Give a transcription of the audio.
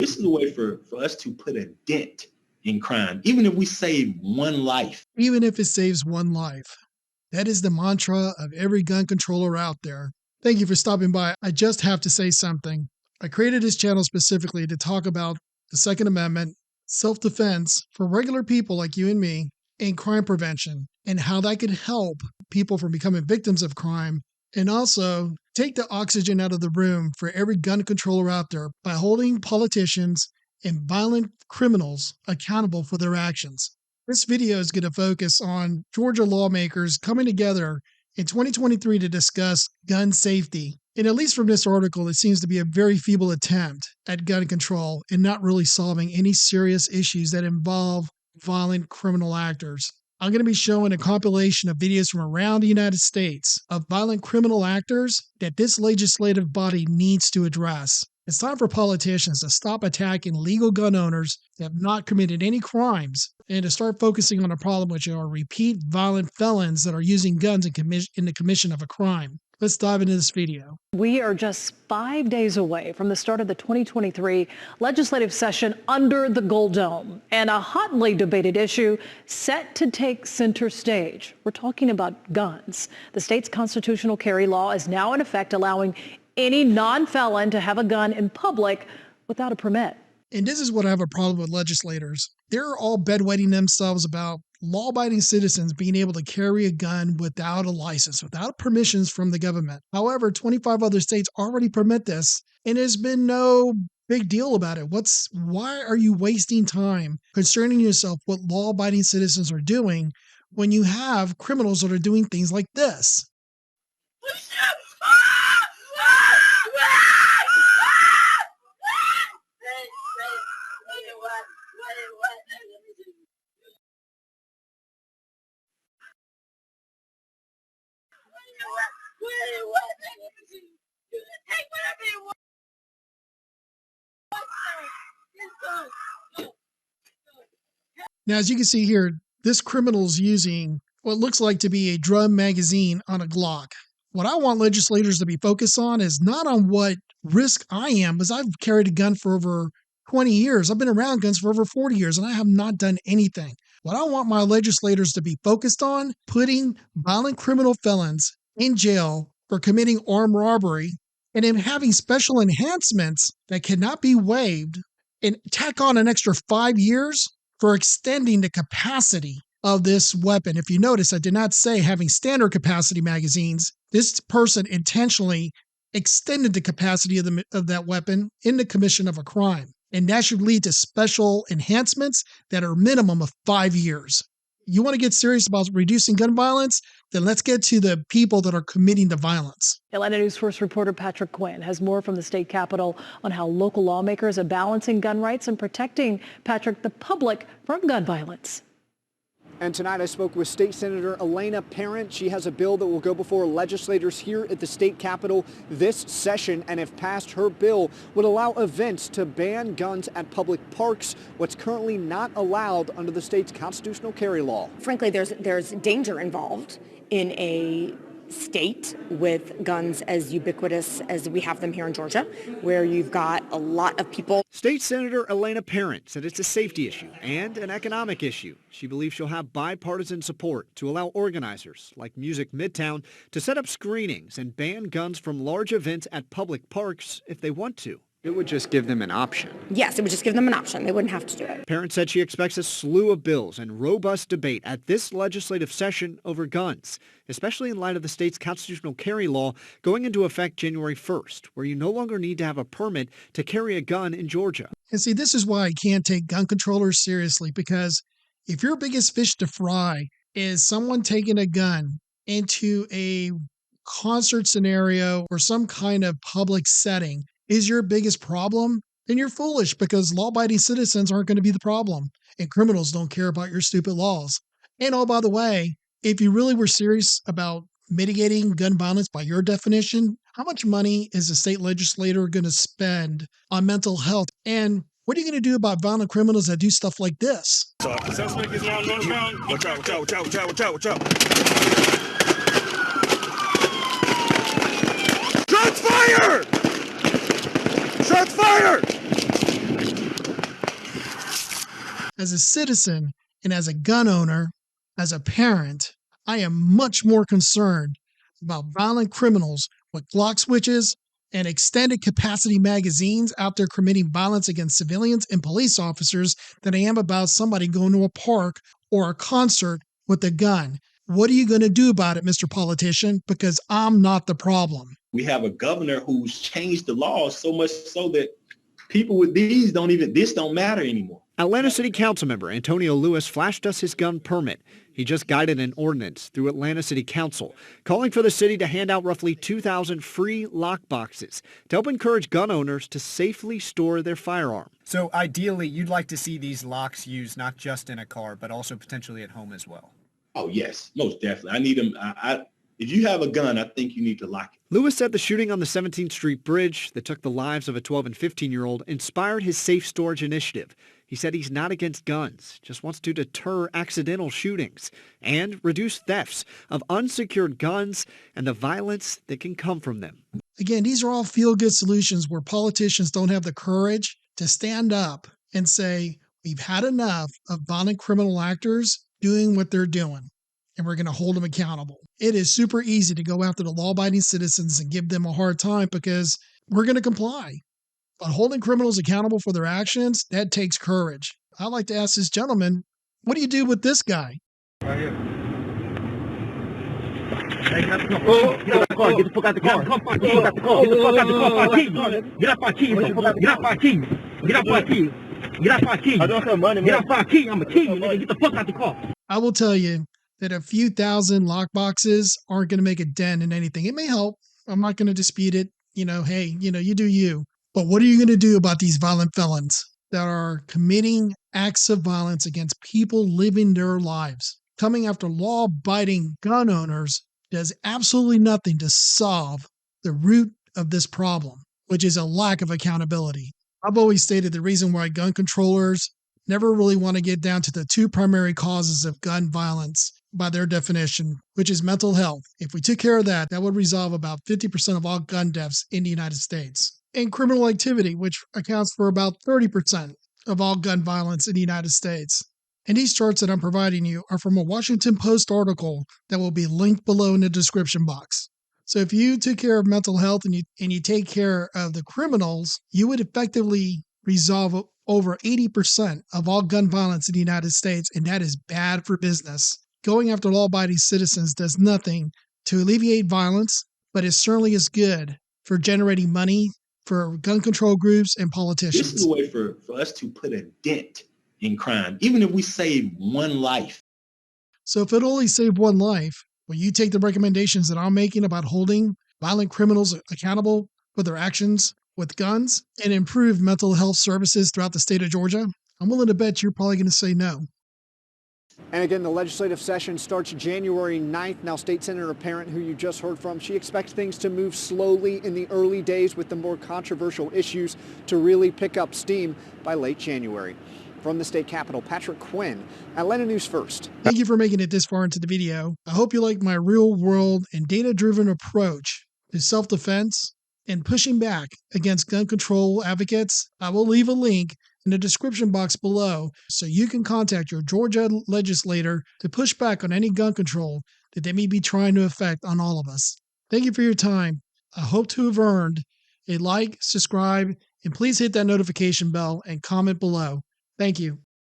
This is a way for us to put a dent in crime, even if we save one life. Even if it saves one life. That is the mantra of every gun controller out there. Thank you for stopping by. I just have to say something. I created this channel specifically to talk about the Second Amendment, self-defense for regular people like you and me, and crime prevention, and how that could help people from becoming victims of crime, and also take the oxygen out of the room for every gun controller out there by holding politicians and violent criminals accountable for their actions. This video is going to focus on Georgia lawmakers coming together in 2023 to discuss gun safety. And at least from this article, it seems to be a very feeble attempt at gun control and not really solving any serious issues that involve violent criminal actors. I'm going to be showing a compilation of videos from around the United States of violent criminal actors that this legislative body needs to address. It's time for politicians to stop attacking legal gun owners that have not committed any crimes and to start focusing on a problem which are repeat violent felons that are using guns in the commission of a crime. Let's dive into this video. We are just 5 days away from the start of the 2023 legislative session under the Gold Dome, and a hotly debated issue set to take center stage. We're talking about guns. The state's constitutional carry law is now in effect, allowing any non-felon to have a gun in public without a permit. And this is what I have a problem with legislators. They're all bedwetting themselves about law-abiding citizens being able to carry a gun without a license, without permissions from the government. However, 25 other states already permit this, and there's been no big deal about it. Why are you wasting time concerning yourself what law-abiding citizens are doing when you have criminals that are doing things like this? Now, as you can see here, this criminal is using what looks like to be a drum magazine on a Glock. What I want legislators to be focused on is not on what risk I am, because I've carried a gun for over 20 years. I've been around guns for over 40 years, and I have not done anything. What I want my legislators to be focused on, putting violent criminal felons in jail for committing armed robbery, and then having special enhancements that cannot be waived, and tack on an extra 5 years for extending the capacity of this weapon. If you notice, I did not say having standard capacity magazines. This person intentionally extended the capacity of that weapon in the commission of a crime. And that should lead to special enhancements that are minimum of 5 years. You want to get serious about reducing gun violence? Then let's get to the people that are committing the violence. Atlanta News First reporter Patrick Quinn has more from the state capitol on how local lawmakers are balancing gun rights and protecting, Patrick, the public from gun violence. And tonight I spoke with State Senator Elena Parent. She has a bill that will go before legislators here at the state capitol this session. And if passed, her bill would allow events to ban guns at public parks, what's currently not allowed under the state's constitutional carry law. Frankly, there's danger involved in a state with guns as ubiquitous as we have them here in Georgia, where you've got a lot of people. State Senator Elena Parent said it's a safety issue and an economic issue. She believes she'll have bipartisan support to allow organizers like Music Midtown to set up screenings and ban guns from large events at public parks if they want to. It would just give them an option. Yes, it would just give them an option. They wouldn't have to do it. Parent said she expects a slew of bills and robust debate at this legislative session over guns, especially in light of the state's constitutional carry law going into effect January 1st, where you no longer need to have a permit to carry a gun in Georgia. And see, this is why I can't take gun controllers seriously, because if your biggest fish to fry is someone taking a gun into a concert scenario or some kind of public setting, is your biggest problem, then you're foolish, because law-abiding citizens aren't going to be the problem, and criminals don't care about your stupid laws. And oh, by the way, if you really were serious about mitigating gun violence by your definition, how much money is a state legislator going to spend on mental health? And what are you going to do about violent criminals that do stuff like this? Suspect is now northbound. Watch out, watch out, watch out, watch out, watch out, watch out. Shots fired! Shots fired! As a citizen and as a gun owner, as a parent, I am much more concerned about violent criminals with Glock switches and extended capacity magazines out there committing violence against civilians and police officers than I am about somebody going to a park or a concert with a gun. What are you going to do about it, Mr. Politician? Because I'm not the problem. We have a governor who's changed the laws so much so that people with these don't matter anymore. Atlanta City Council member Antonio Lewis flashed us his gun permit. He just guided an ordinance through Atlanta City Council, calling for the city to hand out roughly 2,000 free lock boxes to help encourage gun owners to safely store their firearm. So ideally, you'd like to see these locks used not just in a car, but also potentially at home as well. Oh, yes, most definitely. I need them. If you have a gun, I think you need to lock it. Lewis said the shooting on the 17th Street Bridge that took the lives of a 12 and 15-year-old inspired his safe storage initiative. He said he's not against guns, just wants to deter accidental shootings and reduce thefts of unsecured guns and the violence that can come from them. Again, these are all feel-good solutions where politicians don't have the courage to stand up and say, we've had enough of violent criminal actors doing what they're doing, and we're going to hold them accountable. It is super easy to go after the law-abiding citizens and give them a hard time because we're going to comply. But holding criminals accountable for their actions, that takes courage. I'd like to ask this gentleman, what do you do with this guy? Right here. Hey, get out the car. Get the fuck out the car. Get the fuck out the car. Get the fuck out the car. Get off my key. Get off my key. Get off my key. Get off my key. I don't have money, man. Get off my key. I'm a key. Get the fuck out the car. I will tell you that a few thousand lockboxes aren't going to make a dent in anything. It may help. I'm not going to dispute it. Hey, you do you. But what are you going to do about these violent felons that are committing acts of violence against people living their lives? Coming after law-abiding gun owners does absolutely nothing to solve the root of this problem, which is a lack of accountability. I've always stated the reason why gun controllers never really want to get down to the two primary causes of gun violence by their definition, which is mental health. If we took care of that, that would resolve about 50% of all gun deaths in the United States. And criminal activity, which accounts for about 30% of all gun violence in the United States. And these charts that I'm providing you are from a Washington Post article that will be linked below in the description box. So if you took care of mental health and you take care of the criminals, you would effectively resolve over 80% of all gun violence in the United States, and that is bad for business. Going after law-abiding citizens does nothing to alleviate violence, but it certainly is good for generating money for gun control groups and politicians. This is a way for us to put a dent in crime, even if we save one life. So if it only saved one life, will you take the recommendations that I'm making about holding violent criminals accountable for their actions with guns and improve mental health services throughout the state of Georgia? I'm willing to bet you're probably going to say no. And again, the legislative session starts January 9th. Now, State Senator Parent, who you just heard from, she expects things to move slowly in the early days with the more controversial issues to really pick up steam by late January. From the state capitol, Patrick Quinn, Atlanta News First. Thank you for making it this far into the video. I hope you like my real-world and data-driven approach to self-defense and pushing back against gun control advocates. I will leave a link in the description box below so you can contact your Georgia legislator to push back on any gun control that they may be trying to affect on all of us. Thank you for your time. I hope to have earned a like, subscribe, and please hit that notification bell and comment below. Thank you.